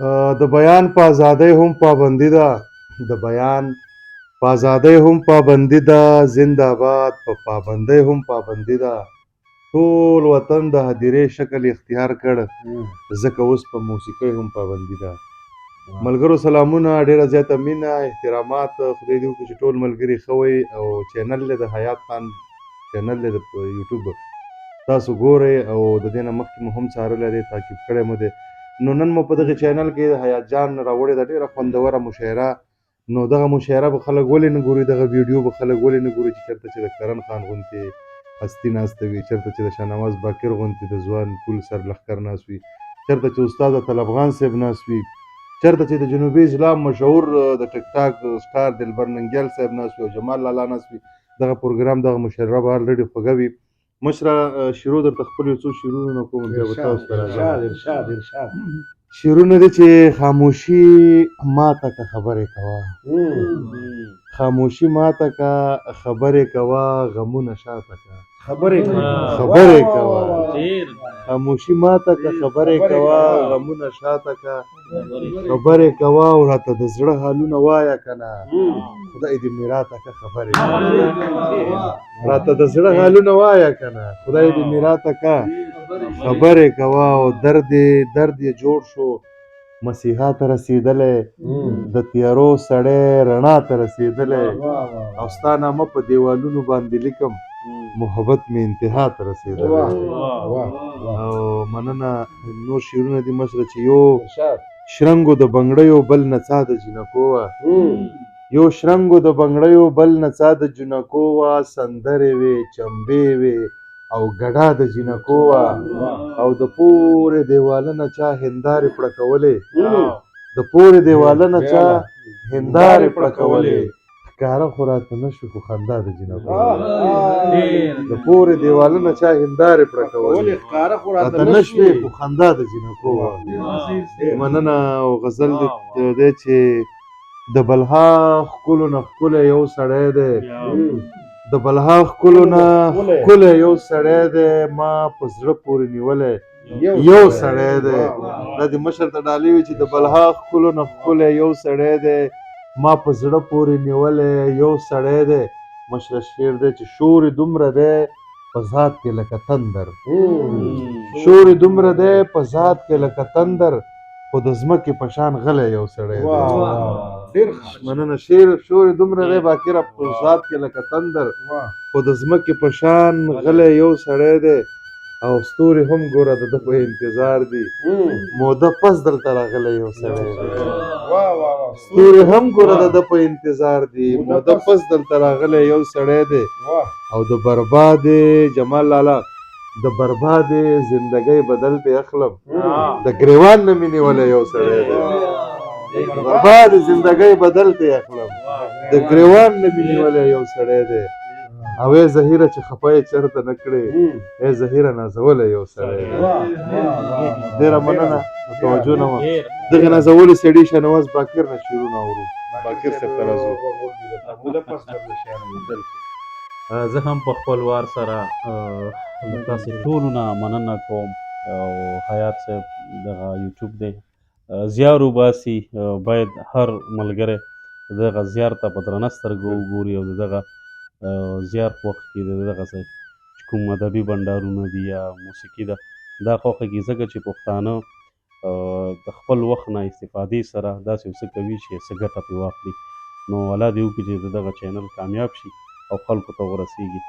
د بیان په ازادۍ هم پابندي ده، د بیان په ازادۍ هم پابندي ده، زنده باد په پابندۍ هم پابندي ده. ټول وطن د هدیرې شکل اختیار کړ، ځکه اوس په موسیقۍ هم پابندي ده. ملګرو سلامونه، ډیره زیاته مینه احترامات، خدای دې وکړي چې ټول ملګري ښه وئ. او چینل دی د حیات خان چینل دی د یوټیوب، تاسو ګورئ او د دې نه مخکې مو هم څارلی دی، تعقیب کړی مو دی. نو نن مو په دغه چینل کې د حیات جان راوړې ده ډېره خوندوره مشاعره. نو دغه مشاعره به خلک ولې نه ګوري، دغه ویډیو به خلک ولې نه ګوري چې چېرته چې د کرن خان غوندې هستي ناسته وي، چېرته چې د شاهنواز باقر غوندې د ځوان کول سر لښکر ناست وي، چېرته چې استاد طلبغان صاحب ناست وي، چېرته چې د جنوبي اسلام مشهور د ټیک ټاک سټار دلبر ننګیال صاحب ناست وي او جمال لالا ناست وي. دغه پروګرام دغه مشاعره به الریډي خوږه وي. مشره شروع درته خپل یو څو شعرونه کوم، بیا به تاسو ته راځم. ارشاد شعرونه دي چې خاموشي ماته که خبرې کوه، خاموشي ماته که خبرې کوه، غمونه شاته که خبرې کوه، خاموشي ماته که خبرې کوه، غمونه شاته که خبرې کوه، او راته د زړه حالونه وایه که نه، خدای دې مې راته که خبرې کوه، راته د زړه حالونه وایه که نه، خدای دې مې راته که خبرې کوه. او درد یې جوړ شو مسیحا ته رسېدلی، د تیارو سړی رڼا ته رسېدلی، او ستا نامه په دیوالونو باندې لیکم، محبت مې انتها ته رسېدلی. او مننه. نور شعرونه دي مشره چې یو شرنګو د بنګړیو بل نڅا د جنکو وه، یو شرنګو د بنګړیو بل نڅا د جنکو وه، سندرې وې چمبې وې او ګډا د جنکو وه، او د پورې دیواله نه چا هندارې پړکولې، د پورې دیواله نه چا هندارې پړکولې، ښکاره خو راته نه شوې خو خندا د جنکو وه، د پورې دیواله نه چا هندارې پړکولې، راته نه شوې خو خندا د جنکو وه. مننه. او غزل دی چې د بلها ښکلو نه ښکلی یو سړی دی، د بلها ښکلو نه ښکلی یو سړی دی، ما په زړه پورې نیولی یو سړی دی. دا دې مشر ته ډالۍ وي چې د بلها ښکلو نه ښکلی یو سړی دی، ما په زړه پورې نیولی یو سړی دی. مشره شعر دی چې شور یې دومره دی په ذات کې لکه تندر، شور یې دومره دی په ذات کې لکه تندر، خو د ځمکې په شان غلی یو سړی دی. مننه. شور یې دومره دی باکره په ذات کې لکه تندر، خو د ځمکې په شان غلی یو سړی دی، او ستوري هم ګوره د ده په انتظار دي، موده پس دلته راغلی یو سړی دی، ستوري هم ګوره د ده په انتظار دي، موده پس دلته راغلی یو سړی دی. او د برباد جمال لالا د برباد زندګۍ بدل پې اخلم، د ګریوان نه مې نیولی یو سړی دی، د برباد زندګۍ بدل پې اخلم، د ګریوان نه مې نیولی یو سړی دی. او ای زهیره چې خفه یې چېرته نه کړې، ای زهیره نازولی یو سړی دی. ډېره مننه د توجه نه وه. دغې نازولي سړي شاهنواز باقر نه شعرونه اورو. باقر صاحب ته راځو. زه هم په خپل وار سره له تاسې ټولو نه مننه کوم. او حیات صاحب دغه یوټیوب دی زیار وباسي، باید هر ملګری دغه زیار ته په درنه سترګه وګوري، او د دغه زیار په وخت کې د دغه څه کوم ادبي بنډارونه دي یا موسیقي ده دا خوښه کړي، ځکه چې پښتانه د خپل وخت نه استفادې سره داسې یو څه کوي چې څه ګټه پرې واخلي. نو الله دې وکړي چې د دغه چینل کامیاب شي او خلکو ته ورسیږي.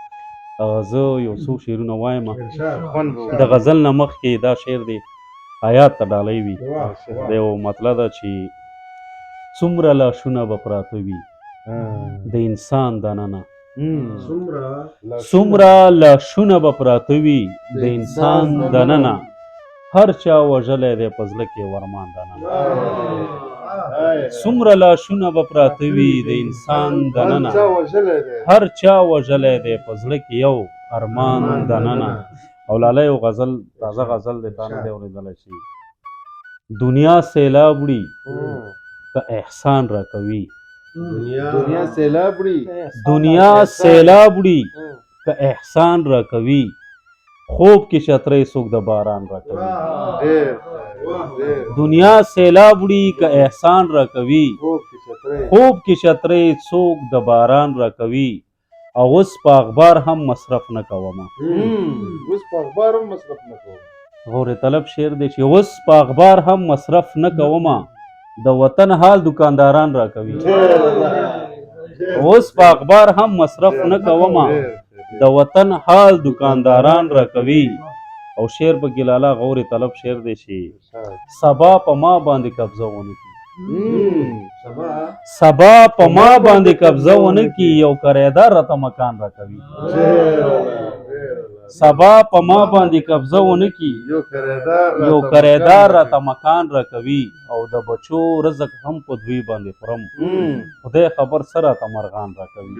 زه یو څو شعرونه وایم. د غزل نه مخکې دا شعر دی حیات ته ډالۍ وي، د یو مطلع ده چې څومره لاشونه به پراته وي د انسان دننه، څومره لاشونه به پراته وي د انسان دننه، هر چا وژلی دی په زړه کې ورمان دننه، څومره لاشونه به پراته وي د انسان دننه، هر چا وژلی دی په زړه کې یو ارمان دننه. او لاله یو غزل تازه غزل دی تا نه دی اورېدلی چې دنیا سیلاب وړي که احسان راکوي، دنیا سیلاب وړي دنیا سیلاب وړي که احسان راکوي، خوب کې چترۍ څوک د باران راکوي، دنیا سیلاب وړي که احسان را کوي خوب کې چترۍ څوک د باران را کوي او اوس په اخبار هم مصرف نه کومه غور طلب شعر دی چې اوس په اخبار هم مصرف نه کومه د وطن حال دکانداران را کوي اوس په اخبار هم مصرف نه کومه د وطن حال دکانداران را کوي او شعر په ګلاله غور طلب شعر دی چې سبا په ما باندې قبضه ونه کړي سبا په ما باندې قبضه ونه کړي یو کرایدار راته مکان را کوي سبا په ما باندې قبضه ونه کړي یو کرایدار راته مکان را کوي او د بچو رزق هم په دوی باندې خورم خدای خبر سره راته مرغان را کوي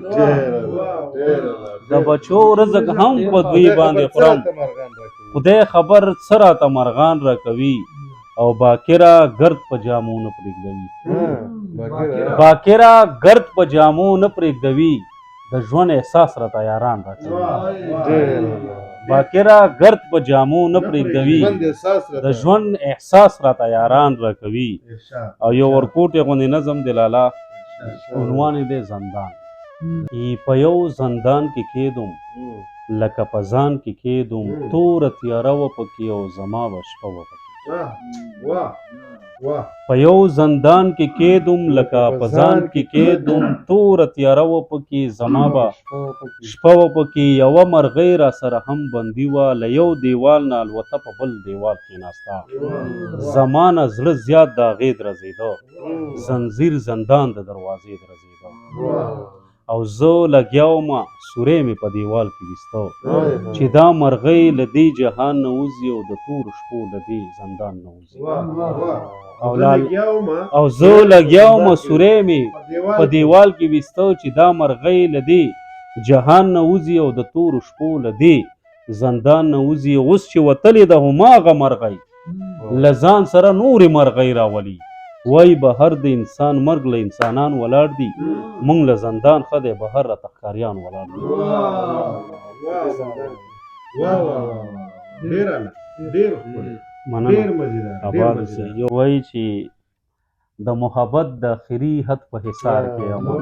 د بچو رزق هم په دوی باندې خورم خدای خبر سره راته مرغان را کوي او باکره گرد په جامو نه پرېږدوي باکره گرد په جامو نه پرېږدوي د ژوند احساس راته یاران را کوي باکره گرد په جامو نه پرېږدوي د ژوند احساس راته یاران را کوي او یو ورکوټې غوندې نظم دی لالا عنوان یې دی زندان په یو زندان کې کېدم لکه په ځان کې کېدم توره تیاره وه پکې او زما به شپه وه په یو زندان کې کېدم لکه په ځان کې کېدم توره تیاره وه پکې زما به شپه وه پکې یوه مرغۍ را سره هم بندي وه له یو دیوال نه الوته په بل دیوال کېناسته زما نه زړه زیات د هغې درزېده زنځیر زندان د دروازې درزېده او زه لګیا ومه سوری مې په دیوال کې ویسته چې دا مرغۍ له دې جهان نه وځي او د تورو شپو له دې زندان نه وځي او زه لګیا ومه سوری مې په دیوال کې ویسته چې دا مرغۍ له دې جهان نه وځي او د تورو شپو له دې زندان نه وځي اوس چې وتلې ده هماغه مرغۍ له ځان سره نورې مرغۍ راولي وای بهر د انسان مرګ له انسانان ولاړ دي مونږ له زندان ښه دی بهر راته ښکاریان ولاړ دي مننه یو وایي چې د محبت د آخري حد په حصار کې یمه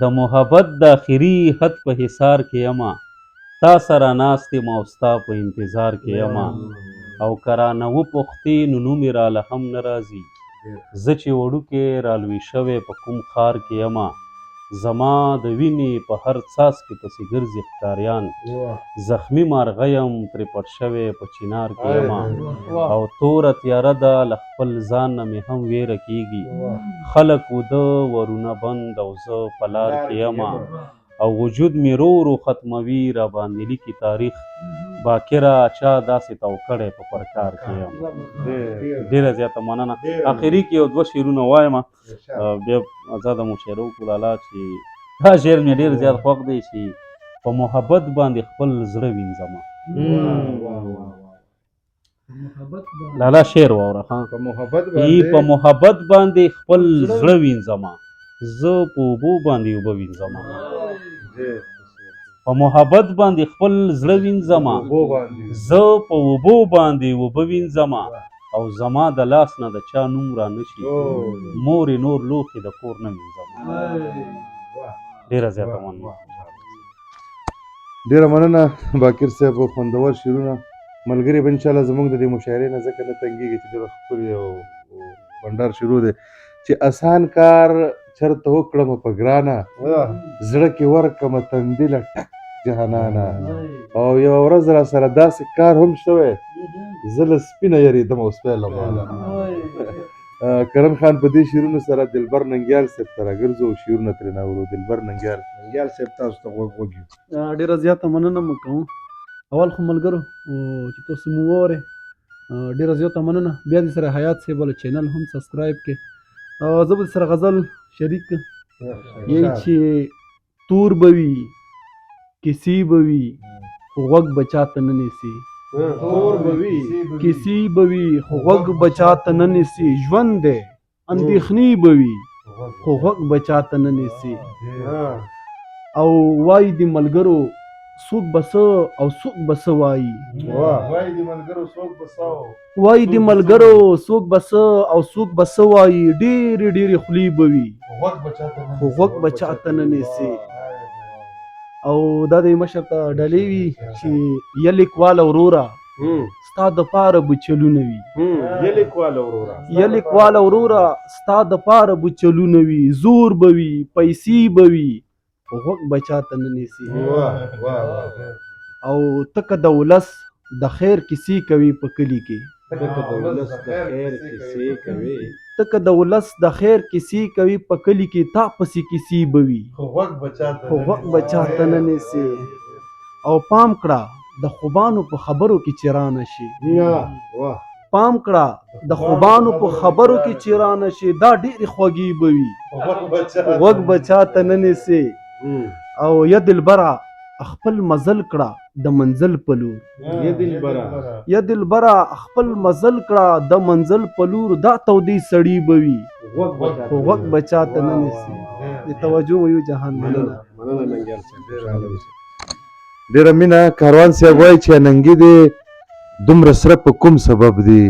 د محبت د آخري حد په حصار کې یمه تا سره ناست یم او ستا په انتظار کې یمه او که رانه وپوښتې نو نوم یې راله هم نه راځي زه چې وړوکی رالوی شوی په کوم ښار کې یمه زما د وینې په هر څاڅکې پسې ګرځي ښکاریان زخمي مارغه یم ترې پټ شوی په چنار کې یمه او توره تیاره ده له خپل ځان نه مې هم ویره کېږي خلک وده ورونه بند او زه په لار کې یمه او وجود مې رو رو ختموي را باندې لیکي تاریخ باکره چا داسې تو کړی په پرکار کې یم ډېره زیاته مننه اخري کې یو دوه شعرونه وایم بیا ازاده مو شعر وکړو لالا چې دا شعر مې ډېر زیات خوښ دی چې په محبت باندې خپل زړه وینځمه لالا شعر واوره په محبت باندې خپل زړه وینځمه زه په اوبو باندې اوبه وینځمه په محبت باندې خپل زړه وینځمه زه په اوبو باندې اوبه وینځمه او زما د لاس نه د چا نوم را نشي مورې نور لوښي د کور نه وینځمه ډېره زیاته مننه ډېره مننه باقر صاحب خوندور شعرونه ملګري به انشاءالله زموږ د دې مشاعرې نه ځکه نه تنګېږي چې ډېره ښکلې او بنډار شروع دی چې اسان کار چرته وکړم په ګرانه زړه کې ورکړمه تندي له ټک جهانانه او یوه ورځ را سره داسې کار هم شوی زه له سپینه یېرېدم او سپی له ماله کرن خان په دې شعرونو سره دلبر ننګیال صاحب ته راګرځو او شعرونه ترې ناورو دلبر ننګیال صاحب تاسو ته غوږ وږي ډېره زیاته مننه مو کوم اول خو ملګرو چې تاسو مو واورئ ډېره زیاته مننه بیا دې سره حیات صاحب والا چینل هم سبسکرایب کړئ زه به سره غزل شریک یی چې تور به وي کسی به وي خو غوږ به چاته نه نیسي کسی به وي خو غوږ به چاته نه نیسي ژوند دی اندېښنې به وي خو غوږ به چاته نه نیسي او وایي د ملګرو څوک به څه او څوک به څه وایي وای دې ملګرو څوک به څه وایي د ملګرو څوک به څه او څوک به څه وایي ډېرې ډېرې خولې به وي خو غوږ به چاته نه نیسي او دا د مشر ته ډلې وي چې یا لیکواله وروره ستا دپاره به چلونه وي یا لیکواله وروره ستا دپاره به چلونه وي زور به وي پیسې به وي خو غوږ به چاته نه نیسي او ته که د ولس د خیر کیسې کوي په کلي کې ته که د ولس د خیر کیسې کوي په کلي کې تا پسې کیسې به وي خو غوږ به چاته نه نیسي او پام کړه د خوبانو په خبرو کې چې رانه شي پام کړه د خوبانو په خبرو کې چې رانه شي دا ډېرې خوږې به وي غوږ به چاته نه نیسي او یا دلبره خپل مزل کړه د منزل په لور یا دلبره خپل مزل کړه د منزل په لور دا تودې سړی به وي خو غوږ به چاته نه نیسي د توجه ویو جهان مننه ډېره مینه کاروان صاحب وایي چې اننګي دې دومره سره په کوم سبب دی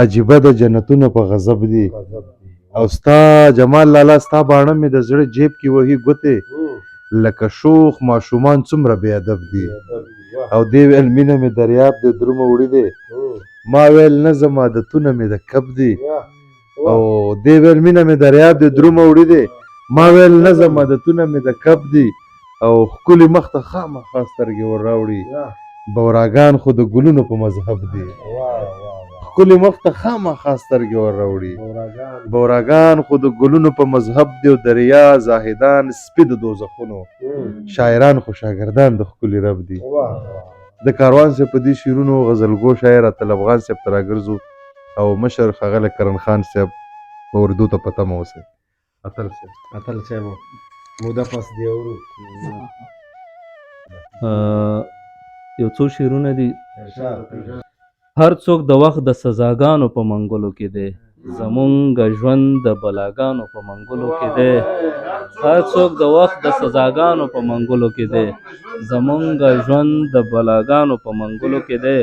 عجیبه د جنتونو په غضب دی او ستا جمال لالا ستا باڼه مې د زړه جیب کې وهي ګوتې لکه شوخ ماشومان څومره بې ادب دي او دې ویل مینه مې دریاب د درومه وړي دی ما ویل نه زما عادتونه مې د کب دي او دې ویل مینه مې دریاب د درومه وړي دی ما ویل نه زما عادتونه مې د کب دي او ښکلي مخ ته خامخا سترګې ور راوړي بوراګان خو د ګلونو په مذهب دي ښکلي مخ ته خامخا سترګې ور راوړي بوراګان خو د ګلونو په مذهب دی او د ریا زاهدان سپي د دوزخونو شاعران خو شاګردان د ښکلي رب دي د کاروان صاحب په دې شعرونو غزلګو شاعر اتل افغان صاحب ته راګرځو او مشر ښاغلی کرن خان صاحب په اردو ته په تمه اوسئ اتل صاحب موده پس دی اورو یو څو شعرونه دي هر څوک د وخت د سزاګانو په منګلو کې دی زمونږ ژوند د بلاګانو په منګلو کې دی هر څوک د وخت د سزاګانو په منګلو کې دی زمونږ ژوند د بلاګانو په منګلو کې دی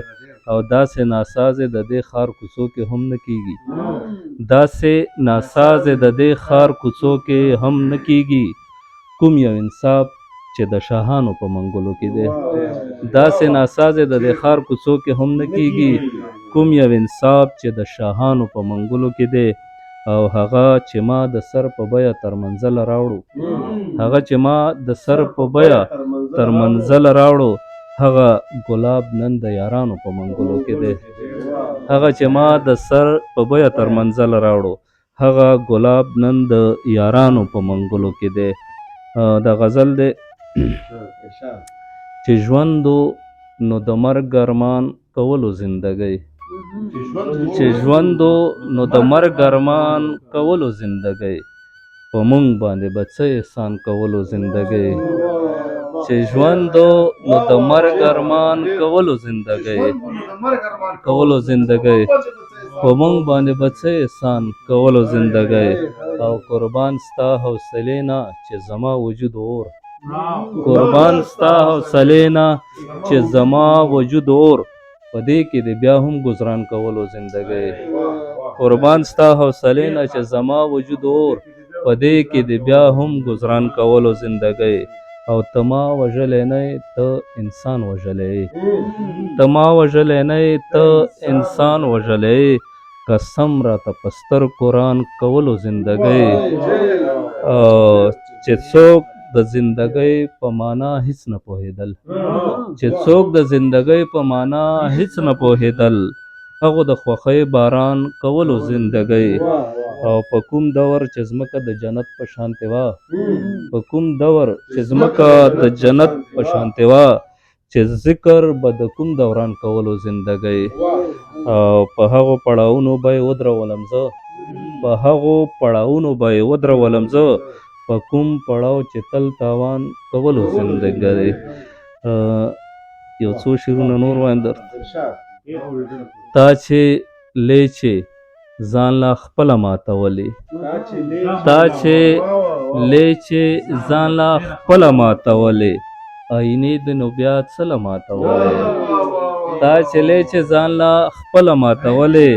او داسې ناسازې د دې ښار کوڅو کې هم نه کیږي داسې ناسازې د دې ښار کوڅو کې هم نه کیږي کوم یو انصاف چې د شاهانو په منګلو کې دی داسې ناسازې د دې ښار کوڅو کې هم نه کیږي کوم یو انصاف چې د شاهانو په منګلو کې دی او هغه چې ما د سر په بیه تر منزله راوړو هغه چې ما د سر په بیه تر منزله راوړو هغه ګلاب نن د یارانو په منګلو کې دی هغه چې ما د سر په بیه تر منزله راوړو هغه ګلاب نن د یارانو په منګلو کې دی دا غزل دی چې ژوندو نو د مرګ ارمان کولو زندګۍ چې ژوندو نو د مرګ ارمان کولو زندګۍ په مونږ باندې به څه احسان کولو زندګۍ چې ژوندو نو د مرګ ارمان کولو زندګۍ په مونږ باندې به څه احسان کولو زندګۍ او قربان ستا حوصلې نه چې زما وجود اور قربان ستا حوصلې نه چې زما وجود اور په دې کې د بیا هم گزاران کولو زندګۍ قربان ستا حوصلې نه چې زما وجود اور په دې کې د بیا هم گزاران کولو زندګۍ او ته ما وژلی نه ته انسان وژلی ته ما وژلی نه ته انسان وژلی قسم راته په سترګو قرآن کولو زندګۍ چې څوک د زندګۍ په معنا هیڅ نه پوهېدل چې څوک د زندګۍ په معنا هیڅ نه پوهېدل هغو د خوښۍ باران کولو زندګۍ او په کوم دور چې ځمکه د جنت په شانتې وه په کوم دور چې ځمکه د جنت په شانتې وه چې ذکر به د کوم دوران کولو زندګۍ او په هغو پړاوونو به یې ودرولم زه په هغو پړاوونو به یې ودرولم زه په کوم پړاو چې تل تاوان کولو زندګۍ یو څو شعرونه نور وایم درته تا چې لیچې ځان لا خپله ماتولې تا چې لیچې ځان لا خپله ماتولې آینې د نو بیا څه له ماتولې تا چلی چې ځان له خپله ماتولې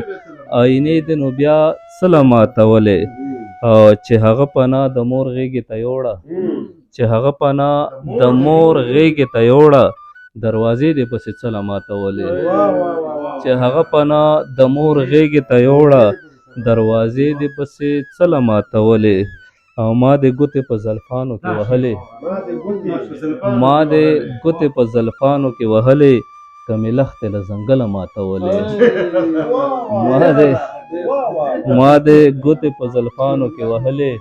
آینې د نو بیا څه له ماتولې چې هغه پناه د مور غېږې ته یوړه چې هغه پناه د مور غېږې ته یوړه دروازې دې پسې څه له ماتولې چې هغه پناه د مور غېږې ته یوړه دروازې دې پسې څه له ماتولې او ما دې ګوتې په زلفانو کې وهلې ما دې ګوتې په زلفانو کې وهلې که مې لښتې له ځنګله ماتولې ما دې ګوتې په زلفانو کې وهلې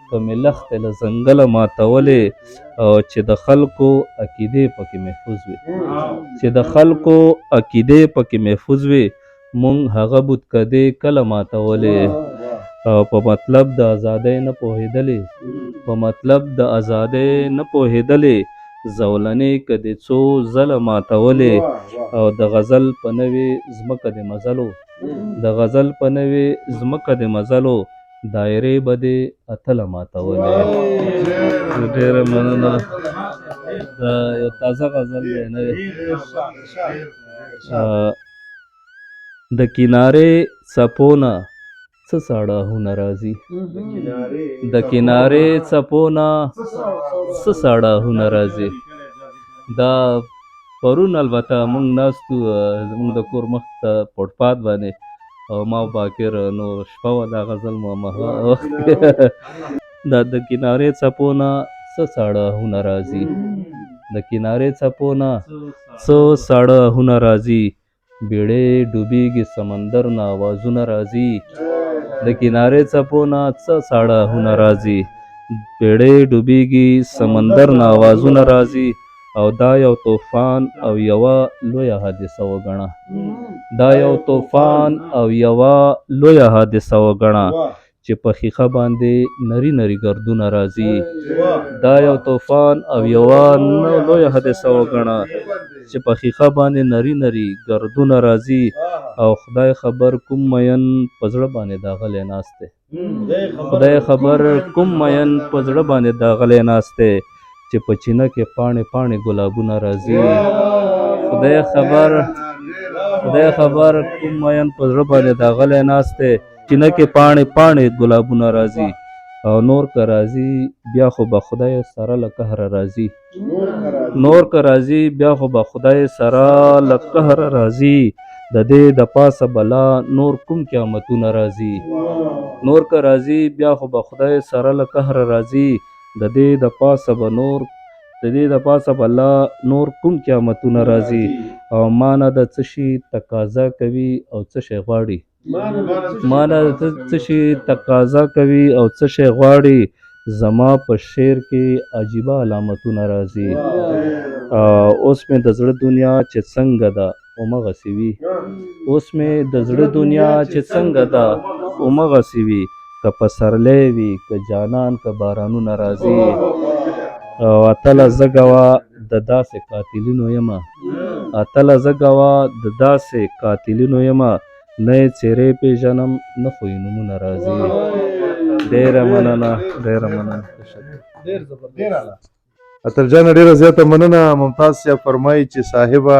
که مې لښتې له ځنګله ماتولې او چې د خلکو عقیدې پکې محفوظ وي چې د خلکو عقیدې پکې محفوظ وي مونږ هغه بتکدې کله ماتولې او په مطلب د ازادۍ نه پوهېدلې په مطلب د ازادۍ نه پوهېدلې زولنې که دې څو ځله ماتولې او د غزل په نوې ځمکه دې مزلو د غزل په نوې ځمکه دې مزلو دایرې به دې اتله ماتولې ډېره مننه دا یو تازه غزل دی نوې د کنارې څپو نه څه ساړه آهونه راځي د کنارې څپو نه څه ساړه آهونه راځي دا پرون البته موږ ناست وو زموږ د کور مخ ته فوټپات باندې او ما او باکر نو شپه وه دا غزل مو هماغه وخت دا د کنارې څپو نه څه ساړه آهونه راځي د کنارې څپو نه څه ساړه آهونه راځي بیړۍ ډوبېږي سمندر نه آوازونه راځي د کنارې څپو نه څه ساړه آهونه راځي بیړۍ ډوبېږي سمندر نه آوازونه راځي او دا یو طوفان او یوه لویه حادثه وګڼه دا یو طوفان او یوه لویه حادثه وګڼه چې په ښیښه باندې نري نري ګردونه راځي دا یو طوفان او یوه لویه حادثه وګڼه چې په ښیښه باندې نري نري ګردونه راځي او خدای خبر کوم مین په زړه باندې داغلی ناست دی خدای خبر کوم مین په زړه باندې داغلی ناست دی چې په چینه کې پاڼې پاڼې ګلابونه راځي خدای خبر کوم مین په زړه باندې داغلی ناست دی چینه کې پاڼې پاڼې ګلابونه راځي او نور که راځي بیا خو به خدای سره له قهره راځي نور که راځي بیا خو به خدای سره له قهره راځي د دې د پاسه بلا نور کوم قیامتونه راځي نور که راځي بیا خو به خدای سره له قهره راځي د دې د پاسه بلا نور کوم قیامتونه راځي او مانه د څه شي تقاضا کوي او څه شی غواړي مانه د څه شي تقاضا کوي او څه شی غواړي زما په شعر کې عجیبه علامتونه راځي اوس مې د زړه دنیا چې څنګه ده همغسې وي اوس مې د زړه دنیا چې څنګه ده همغسې وي که پسرلی وي که جانان که بارانونه راځي او اتله زه ګواه د داسې قاتلینو یمه اتله زه ګواه د داسې قاتلینو یمه نه یې څېرې پېژنم نه خو یې نومونه راځي ډېره مننه اتل جان ډېره زیاته مننه ممتاز صاحب فرمایي چې صاحبه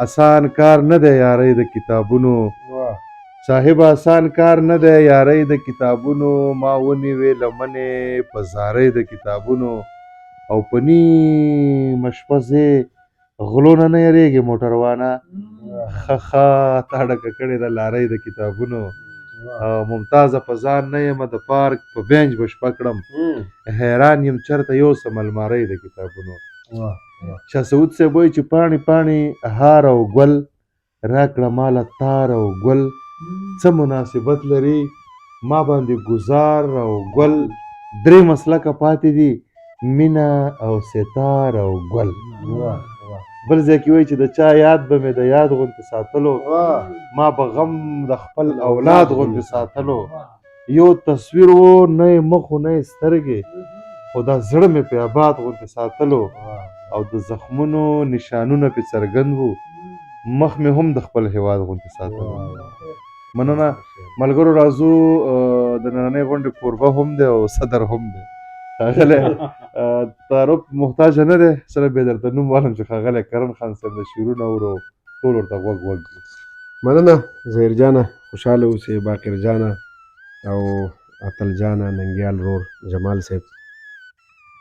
آسان کار نه دی یارۍ د کتابونو صاحب آسان کار نه دی یارۍ د کتابونو ما ونیوې لمنې په زارۍ د کتابونو او په نیمه شپه ځې غلو نه نه یریږې موټروانه ښه تا ډکه کړې ده لارۍ د کتابونو ممتازه په ځان نه یم د پارک په بینچ به شپه کړم حیران یم چېرته یوسم المارۍ د کتابونو شاه سعود صاحب وایي چې پاڼې پاڼې هار او ګل راکړه ماله تار او ګل څه مناسبت لري ما باندې ګزار او ګل درې مسلکه پاتې دي مینه او ستار او ګل بل ځای کې وایي چې د چا یاد به مې د یاد غوندې ساتلو ما به غم د خپل اولاد غوندې ساتلو یو تصویر و نه یې مخ و نه یې سترګې خو دا زړه مې پې آباد غوندې ساتلو او د زخمونو نشانونه پې څرګند وو مخ مې هم د خپل هیواد غوندې ساتلو مننه ملګرو راځو د نننۍ غونډې کوربه هم دی او صدر هم دی ښاغلی تعارف محتاج نه دی سره به درته نوم وایم چې ښاغلی کرن خان صاحب د شعرونه اورو ټول ورته غوږ وږ دي. مننه ظهیر جانه، خوشحاله اوسې. باقر جانه او اتل جانه، ننګیال رور جمال صاحب،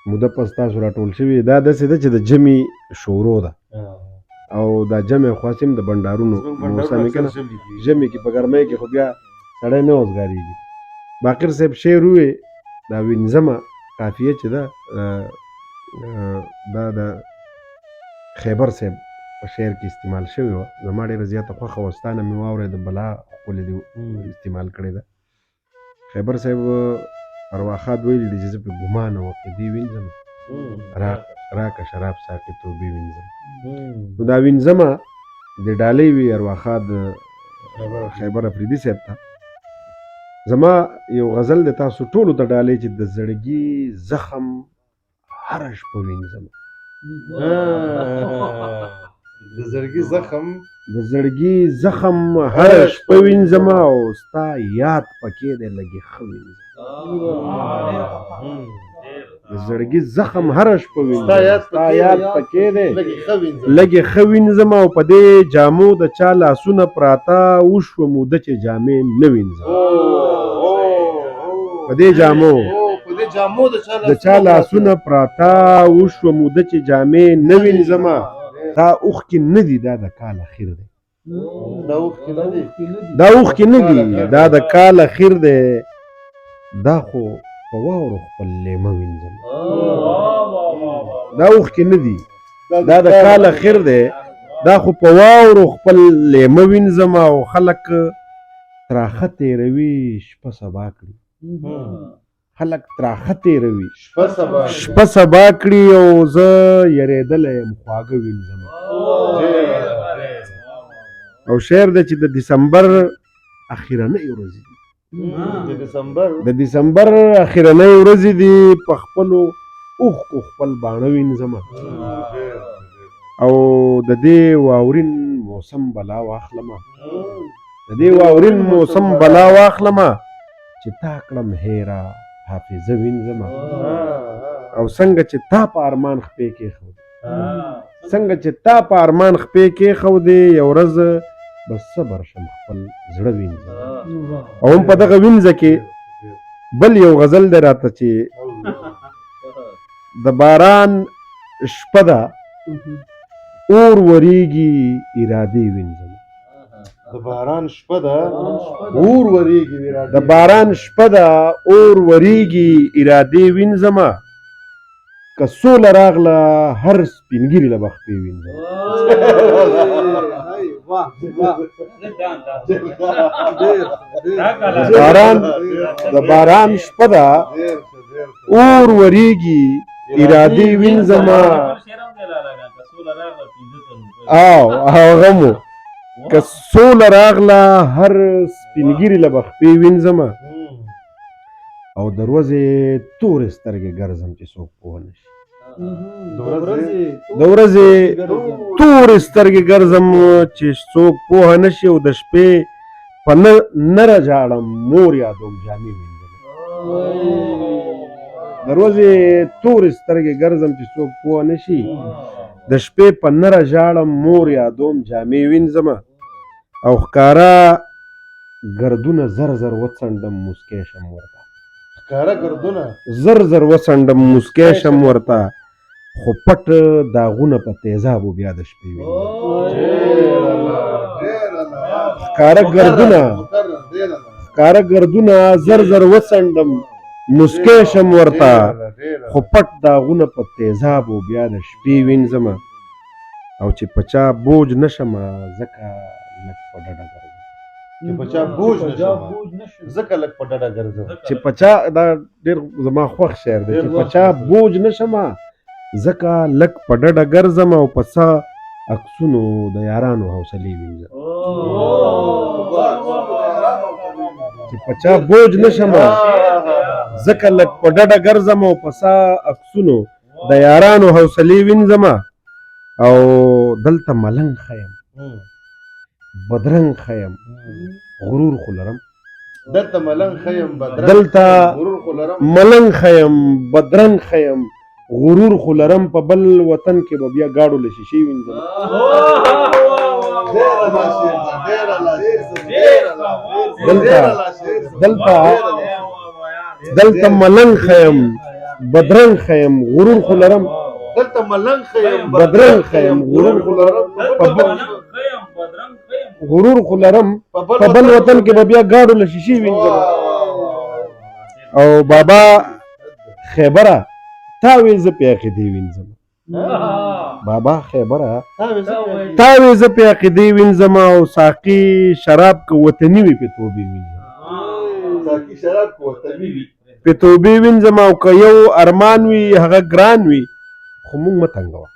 موده پس تاسو راټول شوي. دا داسې ده چې د جمعې شورو ده او دا جمع خاص هم د بنډارونو موسم کې نه، ژمي کې په ګرمۍ کې خو بیا سړی نه وزګارېږي. باقر صاحب شعر ووې، دا وینځمه قافیه چې ده دا د خیبر صاحب په شعر کې استعمال شوې وه. زما ډېره زیاته خوښه وه، ستا نه مې واورېده بلا ښکلې دې استعمال کړې ده. خیبر صاحب ارواښاد ویلي دي چې زه پې ګمانه عقیدې وینځم، راکه شراب ساقي توبې وینځم. نو دا وینځمه د ډالۍ وي ارواښاد خیبر افریدي صاحب ته. زما یو غزل د تاسو ټولو ته ډالۍ چې د زړګي زخم هره شپه وینځم. د زړګي زخم د زړګي زخم هره شپه وینځم او ستا یاد پکې دی لږې ښه وینځم. د زړګي زخم هره شپه وینځم، ستا یاد پکې دی لږې ښه وینځم او په دې جامو د چا لاسونه پراته وشوه موده چې جامې نه وینځم. په دې جامو د چا لاسونه پراته وشوه موده چې جامې نه وینځم. دا اوښکې نه دي، دا د کال اخیر دی. دا اوښکې نه دي، دا د کال اخیر دی. دا خو په واورو خپل لیمه وینځم. دا اوښکې نه دي، دا د کال اخیر دی. دا خو په واورو خپل لیمه وینځم او خلک تراخه تېروي شپه سبا کړي. خلک تراخه تېروي شپه سبا کړي او زه یریدلی یم خواږه وینځم. او شعر دی چې د دسمبر اخرنۍ ورځې دي، د دسمبر اخرنۍ ورځې دي. په خپلو اوښکو خپل باڼه وینځم او د دې واورین موسم بلا واخلمه، د دې واورین موسم بلا واخلمه چې تا کړم هیره حافظه وینځم. او څنګه چې تا په ارمان خپې کېښودې، څنګه چې تا په ارمان خپې کېښودې، یو ورځ به صبر شم خپل زړه وینځم. او هم په دغه وینځه کې بل یو غزل دی راته چې د باران شپه ده اور وریږي ارادې وینځم. د باران شپه ده اور وریږي د باران شپه ده اور وریږي ارادې وینځمه. که سوله راغله هر سپینګیري له بختې وینځم. د باران شپه ده اور وریږي ارادې وینځمه. او هغه مو که سوله راغله هر سپینګیري له بختې وینځمه. او د ورځې تورې سترګې ګرځم چې څوک پوه نه شي. د ورځې تورې سترګې ګرځم چې څوک پوه نه شي. او د شپې په نره ژاړم مور یادوم جامې وینځم. د ورځې تورې سترګې ګرځم چې څوک پوه نه شي. د شپې په نره ژاړم مور یادوم جامې وینځم. او ښکاره ګردونه زر زر وڅنډم موسکی شم ورته. زر زر وڅنډم موسکی شم ورته. خو پټ داغونه په تیزابو بیا د شپې وینځم. ښکاره ګردونه زر زر وڅنډم موسکی شم ورته. خو پټ داغونه په تیزابو بیا د شپې وینځم. او چې په چا بوج نشم ځکه لږ په ډډه ګرځم. چې په چا بوج نشم ځکه لږ په ډډه ګرځم. چې په چا دا ډېر زما خوښ شعر دی. چې په چا بوج نشم ځکه لږ په ډډه ګرځم. او په څه عکسونو د یارانو حوصلې وینځم. چې په چا بوج نشم ځکه لږ په ډډه ګرځم. او په څه عکسونو د یارانو حوصلې وینځم. او دلته ملنګ ښیم بدرنګ ښیم غرور خو لرم. دلته ملنګ خیم بدرنګ دلته غرور خو لرم ملنګ خیم بدرنګ خیم غرور خو لرم په بل وطن کې به بیا ګاډو له شیشې وینځم دلته ملنګ خیم بدرنګ خیم غرور خو لرم دلته ملنګ خیم بدرنګ خیم غرور خو لرم غرور خو لرم په بل وطن کې به بیا ګاډو له شیشې وینځم او بابا خیبره تا وې زه پې عقیدې وینځم بابا خیبره تا وې زه پې عقیدې وینځم او ساقي شراب که وطني وي پې توبې وینځم پې توبې وینځم او که یو ارمان وي هغه ګران وي خو مونږ مه تنګوه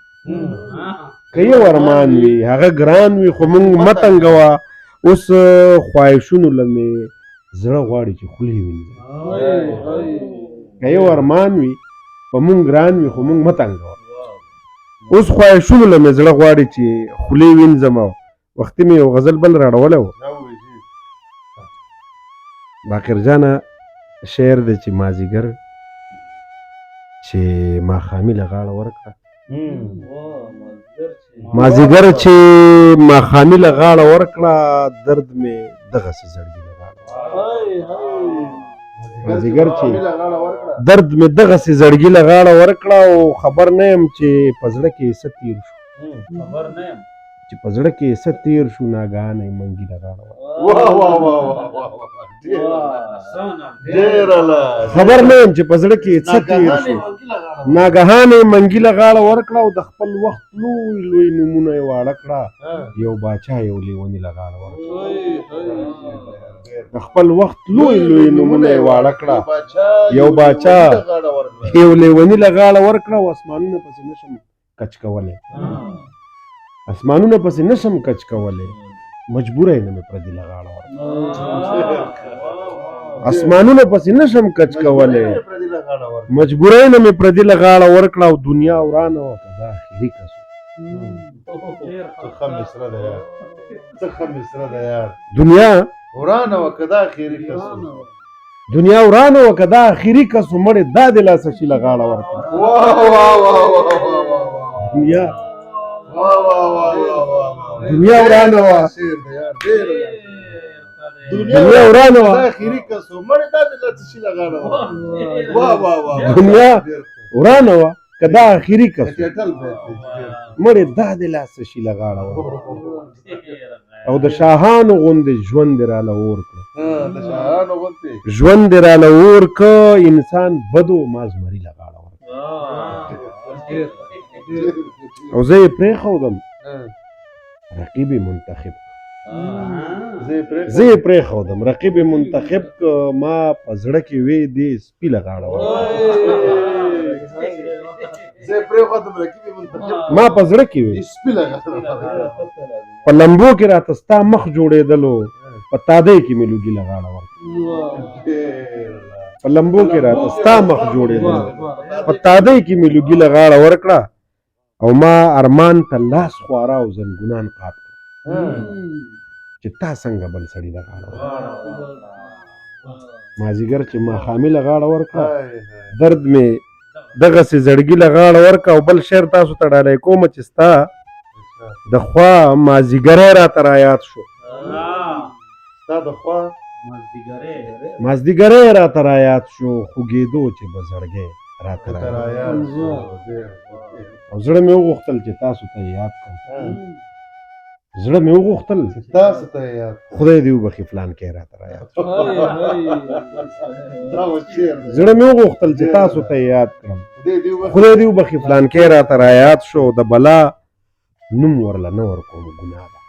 که یو ارمان وي هغه ګران وي خو مونږ مه تنګوه اوس خواهشونو له مې زړه غواړي چې خولې وینځم که یو ارمان وي په مونږ ګران وي خو مونږ مه تنګوه اوس خواهشونو له مې زړه غواړي چې خولې وینځم او وختي مې یو غزل بل راړولی و باقر جانه شعر دی چې مازدیګر چې ماښامي له غاړه ورکړه مازدیګر چې ماښامي له غاړه ورکړه درد مې دغسې زړګي له غاړه مازدیګر چې درد مې دغسې زړګي له غاړه ورکړه او خبر نه یم چې په زړه کې څه تیر شو چې په زړه کې څه تیر شو ناګهانه یې منګي له غاړه خبر نه یم چې په زړه کې څه تیر شو ناګهانه یې منګي له غاړه ورکړه او د خپل وخت لوی لوی نومونه یې واړه کړه یو باچا یو لیوني له غاړه ورکړه د خپل وخت لوی لوی نومونه یې واړه کړه یو باچا یو لیوني له غاړه ورکړه او اسمانونه پسې نشم کچ کولی اسمانونه پسې نشم کچ کولی مجبوره یې نه مې پردي له غاړه ورکړه اسمانونه پسې نشم کچ کولی مجبوره یې نه مې پردي له غاړه ورکړه او دنیا ورانه وه که دا اخري کسو دنیا ورانه وه که دا اخري کسو دنیا ورانه وه که دا اخري کسو مړې دا دې لاسه شي له غاړه ورکړه دنیا دنیا ورانه وه دنیا ورانه وه دنیا ورانه وه که دا اخري کسو مړې دا دې لاسه شي له غاړه ورکړه او د شاهانو غوندې ژوند دې راله اور کړه ژوند دې راله اور که انسان بدو ما زمري له غاړه ورکړه او زه یې پرېښودم رقیب منتخب زه یې پرېښودم رقیب منتخب که ما په زړه کې وې دې سپي له غاړه ورکړه ما په زړه کې وې په لمبو کې راته ستا مخ جوړېدلو په تادۍ کې مې لوګي له غاړه ورکړه په لمبو کې راته ستا مخ جوړېدلو په تادۍ کې مې لوګي له غاړه ورکړه او ما ارمان ته لاس خواره او زنګونان قات کړه چې تا څنګه بل سړي له غاړه ورکړه مازدیګر چې ماښامي له غاړه ورکړه درد مې دغسې زړګي له غاړه ورکړه او بل شعر تاسو ته ډالۍ کومه چې ستا د خوا مازدیګری راته رایاد شو مازدیګری راته رایاد شو خوږېدو چې به زړګی راته رایاد او زړه مې وغوښتل چې تاسو ته یاد کړم زړه مې وغوښتل خدای دې وبخي فلان کې راته رایاد زړه مې وغوښتل چې تاسو ته یاد کړم خدای دې وبخي فلان کې راته رایاد شو د بلا نوم ورله نه ورکوم ګناه ده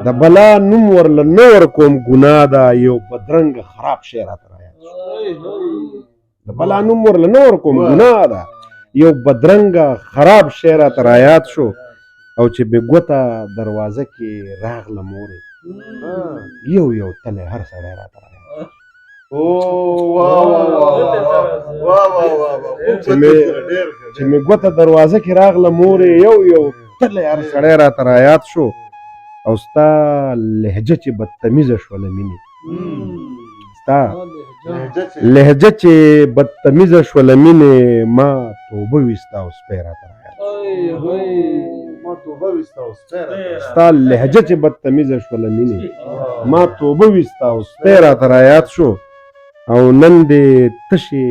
د بلا نوم ورله نه ورکوم ګناه ده یو بدرنګه خراب شی راته رایاد شو د بلا نوم ورله نه ورکوم ګناه ده یو بدرنګه خراب شی راته رایاد شو او چې بې ګوته دروازه کې راغله مورې یو یو تلی هر سړی راته رایاد چې مې ګوته دروازه کې راغله مورې یو یو تلی هر سړی راته رایاد شو او ستا لهجه چې بدتمیزه شوله مینې ستا لهجه چې بدتمیزه شوله مینې ما توبه وي ستا او سپی راته ستا لهجه چې بدتمیزه شوله مینې ما توبه وي ستا او سپی راته رایاد شو او نن دې تشې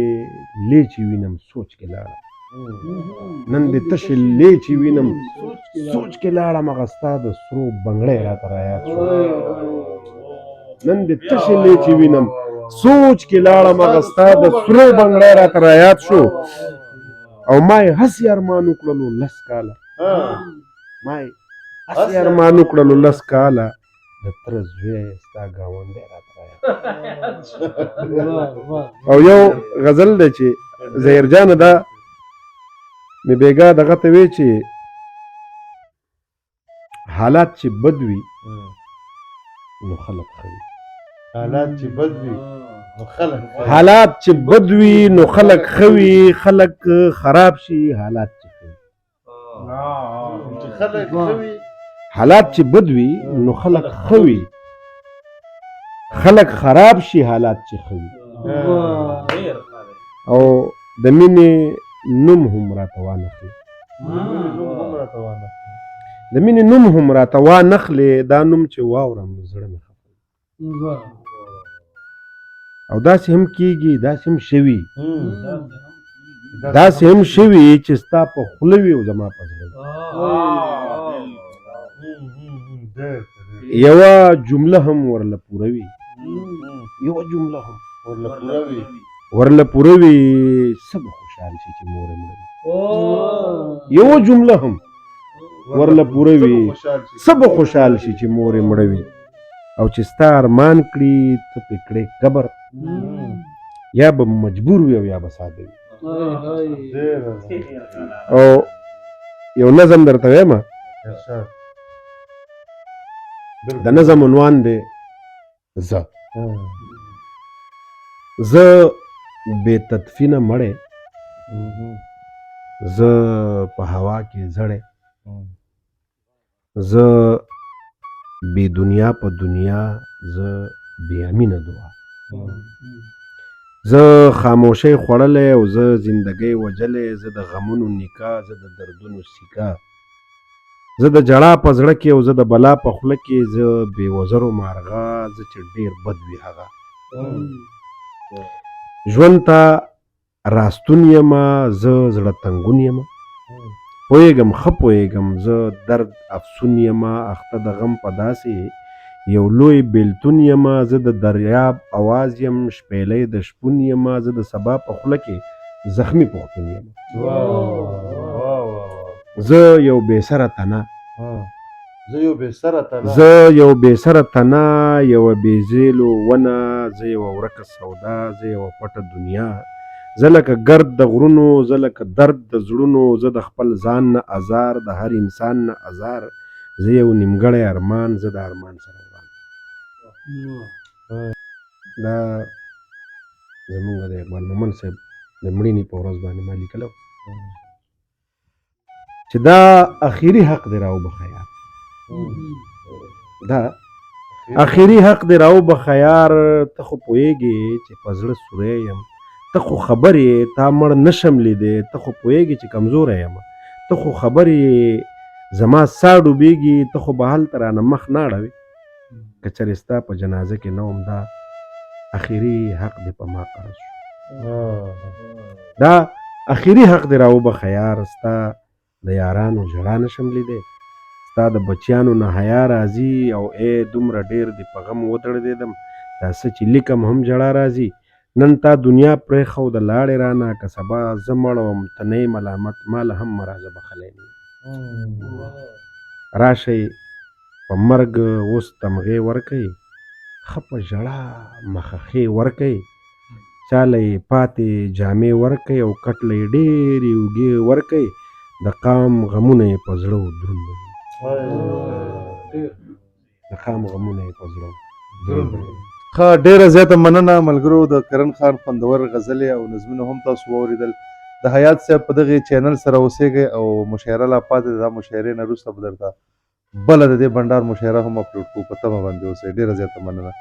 لیچې وینم سوچ کې لاړم نن دې تشې لیچې وینم سوچ کې لاړم هغه ستا د سرو بنګړی راته رایاد شو نن دې تشې لیچې وینم سوچ کې لاړم هغه ستا د سرو بنګړی راته رایاد شو او ما یې هسې ارمان وکړلو لس کاله ما یې هسې ارمان وکړلو لس کاله د تره زوی ستا ګاونډی راته رایاد او یو غزل دی چې ظهیرجانه دا مې بیګا دغه ته وی چې حالات چې بد وي نو خلک ښه وي حالات چې بد وي نو خلک حالات چې بد وي نو خلک ښه وي خلک خراب شي حالات چې ښه وي چې خلک ښه وي حالات چې بد وي نو خلک ښه وي خلک خراب شي حالات چې ښه وي او د مینې نوم هم راته وانخلې د مینې نوم هم راته وانخلې دا نوم چې واورم زړه مې خفه او داسې هم کېږي داسې هم شوي داسې هم شوي چې ستا په خوله وي او زما په زړه یوه جمله هم ورله پوره وي یوه جمله هم ورله پوره وي څه به خوشحال شي چې مور یې مړه وي یوه جمله هم ورله پوره وي څه به خوشحال شي چې مور یې مړه وي او چې ستا ارمان کړي ته پې کړې قبر یا به مجبور وي او یا به ساده وي او یو نظم درته وایم د نظم عنوان دی زه بې تدفینه مړی زه په هوا کې زړی زه بې دنیا په دنیا زه بې امینه دعا زه خاموشۍ خوړلی او زه زندګۍ وجلی زه د غمونو نکاح زه د دردونو سیکا زه د جړا په زړه کې او زه د بلا په خوله کې زه بې وزرو مارغه زه چې ډېر بد وي هغه ژوند ته راستون یمه زه زړه تنګون یمه پوهېږم ښه پوهېږم زه درد افسون یمه اخته د غم په داسې یو لوی بیلتون یمه زه د دریاب اواز یم شپېلی د شپون یمه زه د سبا په خوله کې زخمي پښتون یمه زه یو بېسره تنه زه یو بېسره تنه یوه بېزیلو ونه زه یوه ورکه سودا زه یوه پټه دنیا زه لکه ګرد د غرونو زه لکه درد د زړونو زه د خپل ځان نه ازار د هر انسان نه ازار زه یو نیمګړی ارمان زه د ارمان سره وران دا زمونږ د اقبال مومند صاحب د مړینې په ورځ باندې ما لیکلی چې دا اخري حق دی راوبخه یار دا اخري حق دی راوبخه یار ته خو پوهېږې چې په زړه سوری یم ته خو خبر یې تا مړ نشم لیدی ته خو پوهېږې چې کمزوری یم ته خو خبر یې زما ساه ډوبېږي ته خو به هلته رانه مخ نه اړوې که چېرې ستا په جنازه کې نه وم دا اخري حق دی په ما قرض شو دا اخري حق دی راوبخه یار ستا د یارانو ژړا نشم لیدی ستا د بچیانو نه حیا راځي او ای دومره ډېر دې په غم ودړېدم دا څه چې لیکم هم ژړا راځي نن تا دنیا پرېښوده لاړې رانه که سبا زه مړ وم ته نه یې ملامت ما له هم مرازه بخلی نه راشئ په مرګ اوس تمغې ورکئ ښه په ژړا مخخې ورکئ چاله یې پاتې جامې ورکئ او کټ له یې ډېرې اوږې ورکئ د قام غمونه یې په زړه دروند وي د قام غمونه یې په زړه دروند وي ښه ډېره زیاته مننه ملګرو د کرن خان خوندور غزلې او نظمونه هم تاسو واورېدل د حیات صاحب په دغې چینل سره اوسېږئ او مشاعره لا پاتې ده دا مشاعرې نه وروسته به درته بله د دې بنډار مشاعره هم اپلوډ کوو په تمه باندې اوسئ ډېره زیاته مننه